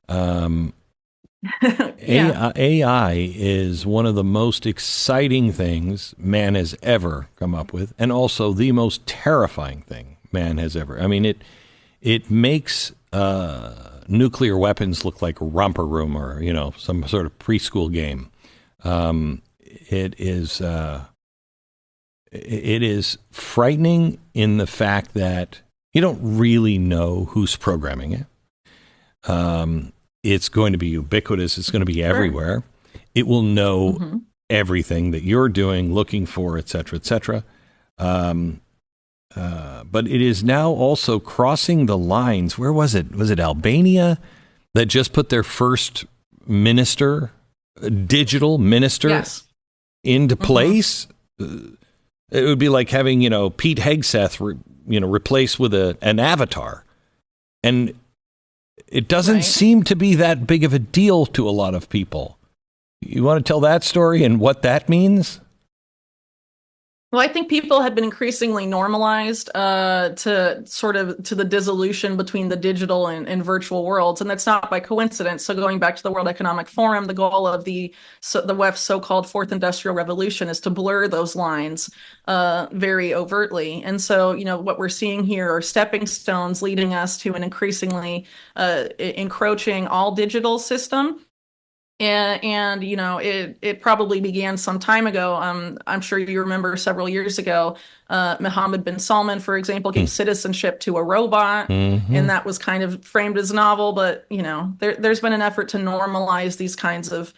Um, Yeah. AI is one of the most exciting things man has ever come up with, and also the most terrifying thing man has ever. I mean, it makes nuclear weapons look like romper room or some sort of preschool game. It is it is frightening in the fact that you don't really know who's programming it. It's going to be ubiquitous. It's going to be Sure. everywhere. It will know Hmm. everything that you're doing, looking for, et cetera, et cetera. But it is now also crossing the lines. Where was it? Was it Albania that just put their first minister, digital minister, Yes. into Hmm. place? It would be like having Pete Hegseth replaced with an avatar, and it doesn't Right. seem to be that big of a deal to a lot of people. You want to tell that story and what that means? Well, I think people have been increasingly normalized to sort of to the dissolution between the digital and virtual worlds, and that's not by coincidence. So, going back to the World Economic Forum, the goal of the WEF's so-called Fourth Industrial Revolution is to blur those lines very overtly. And so, what we're seeing here are stepping stones leading us to an increasingly encroaching all digital system. And it probably began some time ago. I'm sure you remember several years ago, Mohammed bin Salman, for example, gave citizenship to a robot, Mm-hmm. and that was kind of framed as novel. But there's been an effort to normalize these kinds of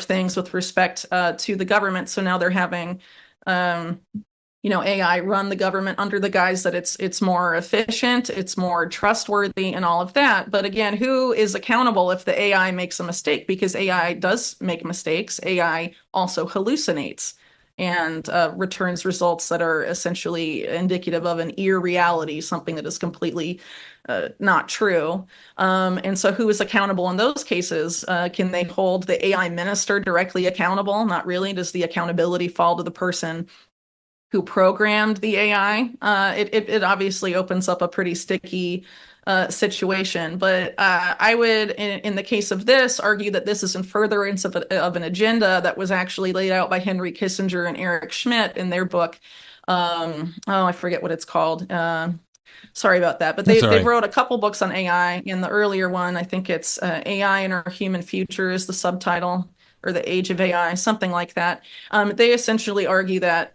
things with respect to the government. So now they're having um, AI run the government under the guise that it's more efficient, it's more trustworthy, and all of that. But again, who is accountable if the AI makes a mistake? Because AI does make mistakes. AI also hallucinates and returns results that are essentially indicative of an irreality, something that is completely not true. And so, who is accountable in those cases? Can they hold the AI minister directly accountable? Not really. Does the accountability fall to the person who programmed the AI? It obviously opens up a pretty sticky situation. But I would, in the case of this, argue that this is in furtherance of an agenda that was actually laid out by Henry Kissinger and Eric Schmidt in their book. Oh, I forget what it's called. Sorry about that. But That's all they right. wrote a couple books on AI. In the earlier one, I think it's AI and Our Human Future is the subtitle, or The Age of AI, something like that. They essentially argue that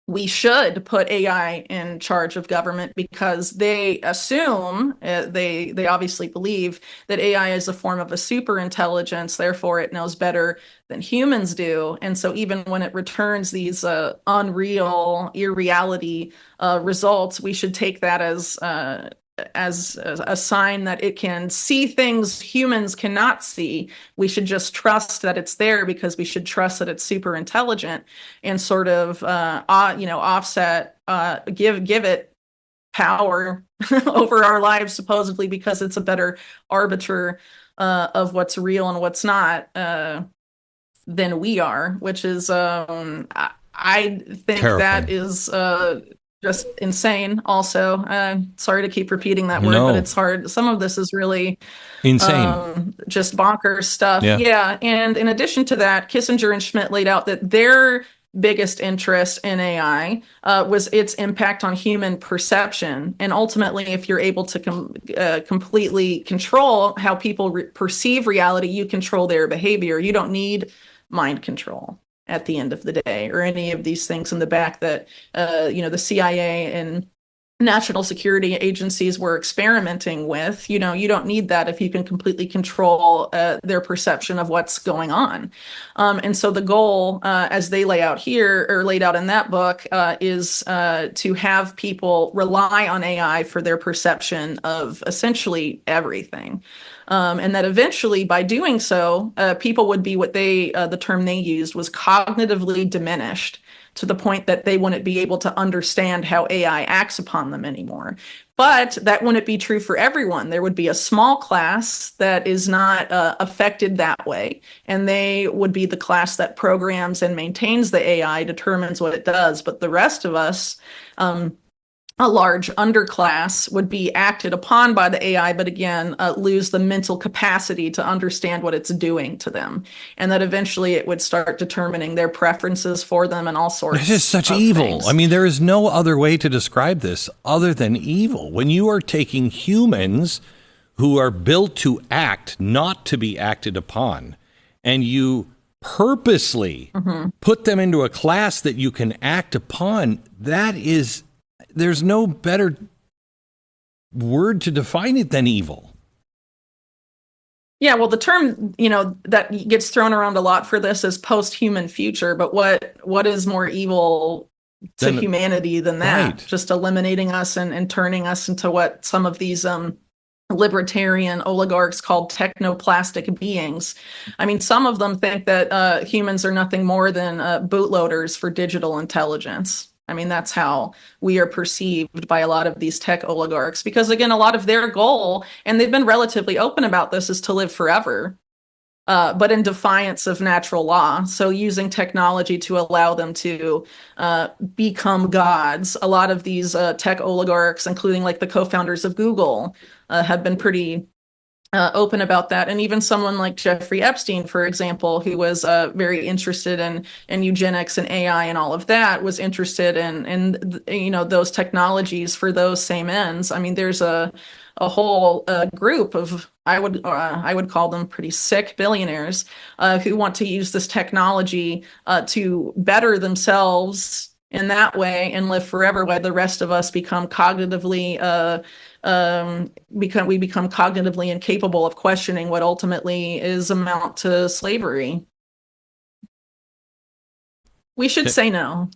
we should put AI in charge of government because they assume they obviously believe that AI is a form of a super intelligence, therefore it knows better than humans do. And so even when it returns these unreal, irreality results, we should take that as a sign that it can see things humans cannot see. We should just trust that it's there because we should trust that it's super intelligent and sort of offset give it power over our lives supposedly because it's a better arbiter of what's real and what's not than we are, which is I think that Terrifying. is just insane. Also, sorry to keep repeating that word, but No. it's hard. Some of this is really Insane. just bonkers stuff. Yeah. Yeah. And in addition to that, Kissinger and Schmidt laid out that their biggest interest in AI was its impact on human perception. And ultimately, if you're able to completely control how people perceive reality, you control their behavior. You don't need mind control at the end of the day or any of these things in the back that, the CIA and national security agencies were experimenting with. You don't need that if you can completely control their perception of what's going on. And so the goal, as they lay out here or laid out in that book, is to have people rely on AI for their perception of essentially everything. And that eventually, by doing so, people would be the term they used was cognitively diminished to the point that they wouldn't be able to understand how AI acts upon them anymore. But that wouldn't be true for everyone. There would be a small class that is not affected that way, and they would be the class that programs and maintains the AI, determines what it does. But the rest of us, um, a large underclass would be acted upon by the AI, but again, lose the mental capacity to understand what it's doing to them. And that eventually it would start determining their preferences for them and all This is sorts such of evil. I things. mean, there is no other way to describe this other than evil. When you are taking humans who are built to act, not to be acted upon, and you purposely put them into a class that you can act upon, there's no better word to define it than evil. Yeah, well, the term, that gets thrown around a lot for this is post-human future, but what is more evil to Then, humanity than that? right. Just eliminating us and turning us into what some of these libertarian oligarchs called technoplastic beings. I mean, some of them think that humans are nothing more than bootloaders for digital intelligence. I mean, that's how we are perceived by a lot of these tech oligarchs, because again, a lot of their goal, and they've been relatively open about this, is to live forever. But in defiance of natural law. So using technology to allow them to become gods. A lot of these tech oligarchs, including like the co-founders of Google, have been pretty open about that. And even someone like Jeffrey Epstein, for example, who was very interested in eugenics and AI and all of that, was interested in those technologies for those same ends. I mean, there's a whole group of I would call them pretty sick billionaires who want to use this technology to better themselves in that way and live forever, while the rest of us become cognitively become cognitively incapable of questioning what ultimately is amount to slavery. We should say no.